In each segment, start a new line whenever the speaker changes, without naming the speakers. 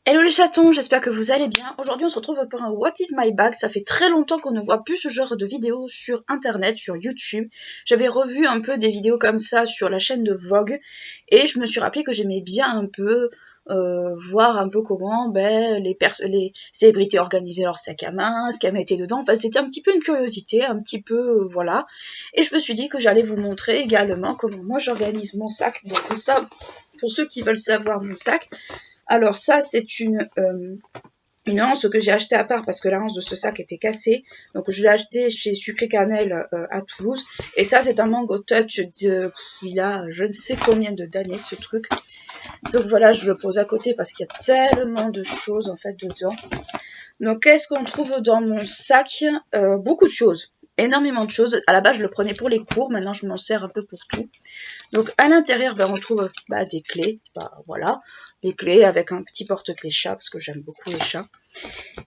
Hello les chatons, j'espère que vous allez bien. Aujourd'hui on se retrouve pour un What is my bag. Ça fait très longtemps qu'on ne voit plus ce genre de vidéos sur internet, sur YouTube. J'avais revu un peu des vidéos comme ça sur la chaîne de Vogue et je me suis rappelé que j'aimais bien un peu voir un peu comment les célébrités organisaient leur sac à main, ce qu'elles mettaient dedans. Enfin, c'était un petit peu une curiosité, un petit peu voilà. Et je me suis dit que j'allais vous montrer également comment moi j'organise mon sac. Donc ça, pour ceux qui veulent savoir mon sac. Alors ça, c'est une anse que j'ai achetée à part parce que la anse de ce sac était cassée. Donc je l'ai acheté chez Sucré Cannelle à Toulouse. Et ça, c'est un Mango Touch il a je ne sais combien d'années ce truc. Donc voilà, je le pose à côté parce qu'il y a tellement de choses en fait dedans. Donc qu'est-ce qu'on trouve dans mon sac? Beaucoup de choses. Énormément de choses. À la base, je le prenais pour les cours. Maintenant, je m'en sers un peu pour tout. Donc à l'intérieur, on trouve des clés. Voilà. Les clés avec un petit porte-clés chat parce que j'aime beaucoup les chats.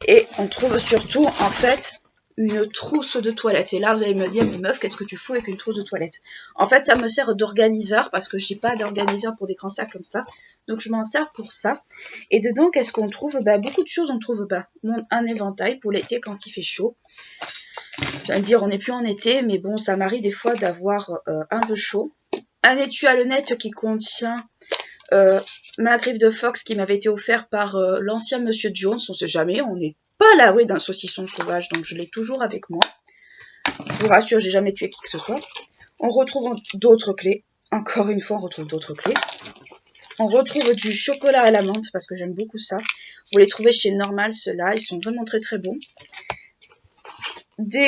Et on trouve surtout en fait une trousse de toilette. Et là vous allez me dire, mais meuf, qu'est-ce que tu fous avec une trousse de toilette? En fait ça me sert d'organiseur parce que je n'ai pas d'organiseur pour des grands sacs comme ça. Donc je m'en sers pour ça. Et dedans qu'est-ce qu'on trouve? Beaucoup de choses. On trouve un éventail pour l'été quand il fait chaud. Je vais me dire on n'est plus en été, mais bon ça m'arrive des fois d'avoir un peu chaud. Un étui à lunettes qui contient ma griffe de Fox qui m'avait été offert par l'ancien Monsieur Jones. On sait jamais, on n'est pas à l'abri d'un saucisson sauvage, donc je l'ai toujours avec moi. Je vous rassure, j'ai jamais tué qui que ce soit. On retrouve d'autres clés. Encore une fois, on retrouve d'autres clés. On retrouve du chocolat à la menthe parce que j'aime beaucoup ça. Vous les trouvez chez Normal, ceux-là, ils sont vraiment très très bons.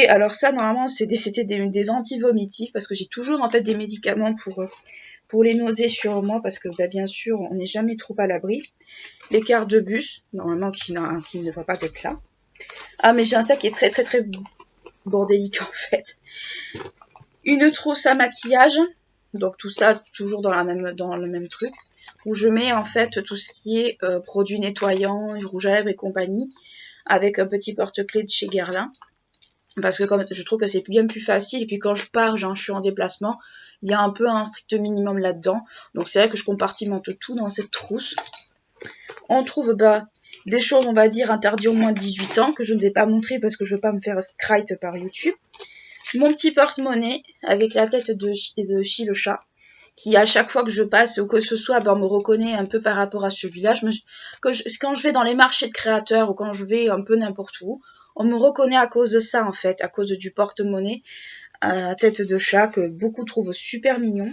Alors ça, normalement, c'était des anti-vomitifs parce que j'ai toujours en fait des médicaments pour les nausées sur moi, parce que bien sûr, on n'est jamais trop à l'abri. Les cartes de bus, normalement, qui ne devraient pas être là. Ah, mais j'ai un sac qui est très, très, très bordélique, en fait. Une trousse à maquillage. Donc, tout ça, toujours dans le même truc. Où je mets, en fait, tout ce qui est produits nettoyants, rouge à lèvres et compagnie. Avec un petit porte-clés de chez Guerlain. Parce que comme je trouve que c'est bien plus facile. Et puis, quand je pars, je suis en déplacement, il y a un peu un strict minimum là-dedans. Donc c'est vrai que je compartimente tout dans cette trousse. On trouve des choses, on va dire, interdites au moins de 18 ans, que je ne vais pas montrer parce que je ne veux pas me faire scrite par YouTube. Mon petit porte-monnaie avec la tête de Chi le chat, qui à chaque fois que je passe ou que ce soit, me reconnaît un peu par rapport à celui-là. Quand je vais dans les marchés de créateurs ou quand je vais un peu n'importe où, on me reconnaît à cause de ça en fait, à cause du porte-monnaie à tête de chat que beaucoup trouvent super mignon.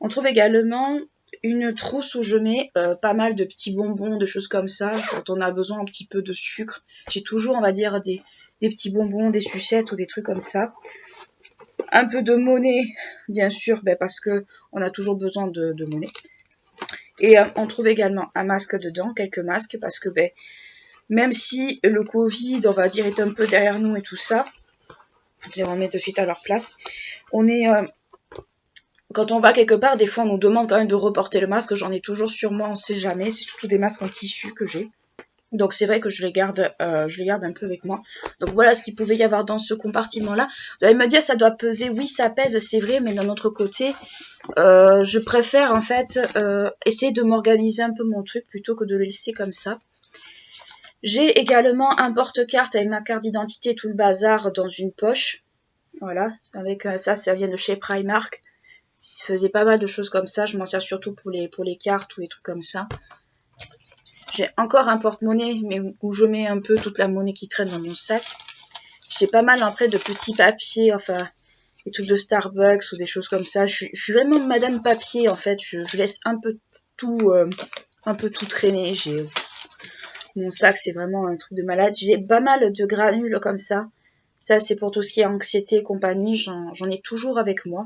On trouve également une trousse où je mets pas mal de petits bonbons, de choses comme ça, quand on a besoin un petit peu de sucre. J'ai toujours, on va dire, des petits bonbons, des sucettes ou des trucs comme ça. Un peu de monnaie, bien sûr, parce que on a toujours besoin de monnaie. Et on trouve également un masque dedans, quelques masques, parce que même si le Covid, on va dire, est un peu derrière nous et tout ça, je les remets de suite à leur place. Quand on va quelque part, des fois on nous demande quand même de reporter le masque. J'en ai toujours sur moi, on sait jamais. C'est surtout des masques en tissu que j'ai. Donc c'est vrai que je les garde un peu avec moi. Donc voilà ce qu'il pouvait y avoir dans ce compartiment-là. Vous allez me dire ça doit peser. Oui, ça pèse, c'est vrai, mais d'un autre côté, je préfère en fait essayer de m'organiser un peu mon truc plutôt que de le laisser comme ça. J'ai également un porte-carte avec ma carte d'identité, tout le bazar dans une poche. Voilà, avec ça vient de chez Primark. Je faisais pas mal de choses comme ça. Je m'en sers surtout pour les cartes ou les trucs comme ça. J'ai encore un porte-monnaie, mais où je mets un peu toute la monnaie qui traîne dans mon sac. J'ai pas mal après de petits papiers, enfin, des trucs de Starbucks ou des choses comme ça. Je suis vraiment madame papier, en fait. Je laisse un peu tout traîner. Mon sac, c'est vraiment un truc de malade. J'ai pas mal de granules comme ça. Ça, c'est pour tout ce qui est anxiété et compagnie. J'en ai toujours avec moi.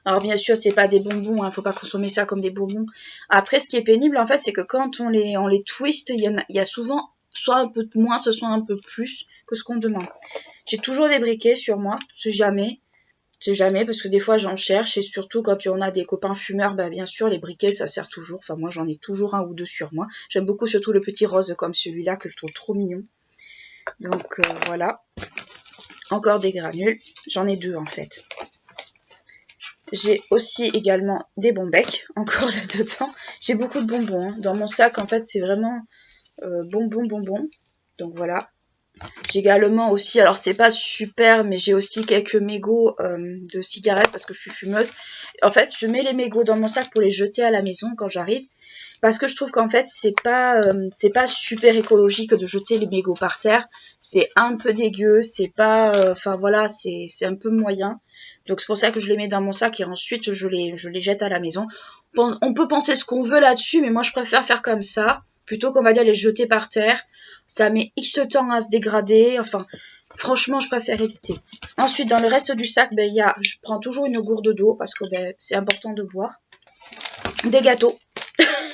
Alors, bien sûr, c'est pas des bonbons. Faut pas consommer ça comme des bonbons. Après, ce qui est pénible, en fait, c'est que quand on les twist, il y a souvent soit un peu moins, soit un peu plus que ce qu'on demande. J'ai toujours des briquets sur moi. C'est jamais, parce que des fois, j'en cherche. Et surtout, quand on a des copains fumeurs, bien sûr, les briquets, ça sert toujours. Enfin, moi, j'en ai toujours un ou deux sur moi. J'aime beaucoup surtout le petit rose comme celui-là, que je trouve trop mignon. Donc, voilà. encore des granules. J'en ai 2 en fait. J'ai aussi également des bonbecs, encore là-dedans. J'ai beaucoup de bonbons. Hein. Dans mon sac, en fait, c'est vraiment bonbons. Donc voilà. J'ai également aussi, alors c'est pas super, mais j'ai aussi quelques mégots de cigarettes parce que je suis fumeuse. En fait, je mets les mégots dans mon sac pour les jeter à la maison quand j'arrive. Parce que je trouve qu'en fait, c'est pas super écologique de jeter les mégots par terre. C'est un peu dégueu, c'est pas... Enfin voilà, c'est un peu moyen. Donc c'est pour ça que je les mets dans mon sac et ensuite je les jette à la maison. On peut penser ce qu'on veut là-dessus, mais moi je préfère faire comme ça, plutôt qu'on va dire les jeter par terre. Ça met X temps à se dégrader, enfin franchement je préfère éviter. Ensuite dans le reste du sac, je prends toujours une gourde d'eau parce que c'est important de boire. Des gâteaux.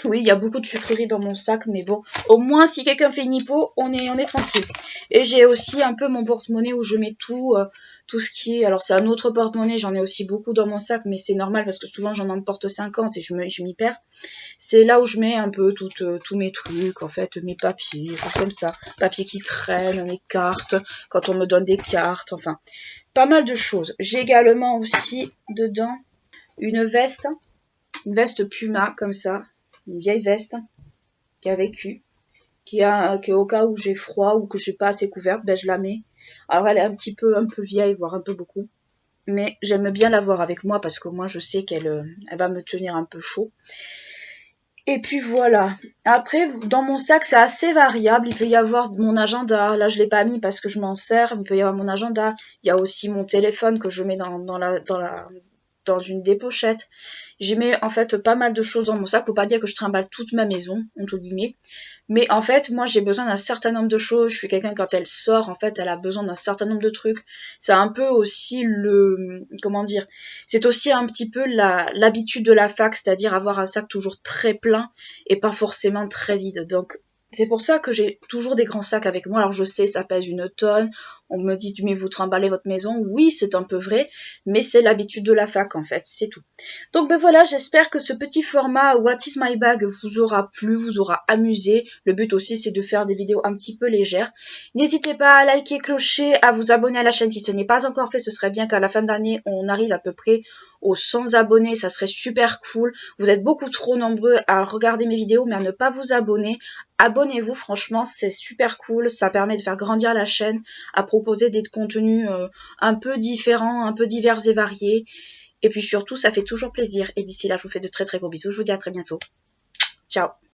Oui, il y a beaucoup de sucreries dans mon sac, mais bon, au moins si quelqu'un fait une hypo, on est tranquille. Et j'ai aussi un peu mon porte-monnaie où je mets tout ce qui est... Alors c'est un autre porte-monnaie, j'en ai aussi beaucoup dans mon sac, mais c'est normal parce que souvent j'en emporte 50 et je m'y perds. C'est là où je mets un peu tous mes trucs, en fait, mes papiers, comme ça. Papiers qui traînent, mes cartes, quand on me donne des cartes, enfin, pas mal de choses. J'ai également aussi dedans une veste Puma, comme ça. Une vieille veste qui a vécu, qui au cas où j'ai froid ou que je suis pas assez couverte, je la mets. Alors elle est un peu vieille, voire un peu beaucoup, mais j'aime bien l'avoir avec moi parce que moi je sais qu'elle va me tenir un peu chaud. Et puis voilà. Après, dans mon sac, c'est assez variable. Il peut y avoir mon agenda. Là, je l'ai pas mis parce que je m'en sers. Il peut y avoir mon agenda. Il y a aussi mon téléphone que je mets dans une des pochettes. J'y mets en fait pas mal de choses dans mon sac. Faut pas dire que je trimballe toute ma maison, entre guillemets. Mais en fait, moi, j'ai besoin d'un certain nombre de choses. Je suis quelqu'un, quand elle sort, en fait, elle a besoin d'un certain nombre de trucs. C'est un peu aussi comment dire, c'est aussi un petit peu l'habitude de la fac, c'est-à-dire avoir un sac toujours très plein et pas forcément très vide. Donc, c'est pour ça que j'ai toujours des grands sacs avec moi. Alors je sais, ça pèse 1 tonne. On me dit, mais vous trimballez votre maison. Oui, c'est un peu vrai, mais c'est l'habitude de la fac en fait, c'est tout. Donc voilà, j'espère que ce petit format What is my bag vous aura plu, vous aura amusé. Le but aussi, c'est de faire des vidéos un petit peu légères. N'hésitez pas à liker, clocher, à vous abonner à la chaîne si ce n'est pas encore fait. Ce serait bien qu'à la fin d'année, on arrive à peu près aux 100 abonnés, ça serait super cool. Vous êtes beaucoup trop nombreux à regarder mes vidéos, mais à ne pas vous abonner. Abonnez-vous, franchement, c'est super cool. Ça permet de faire grandir la chaîne, à proposer des contenus un peu différents, un peu divers et variés. Et puis surtout, ça fait toujours plaisir. Et d'ici là, je vous fais de très très gros bisous. Je vous dis à très bientôt. Ciao!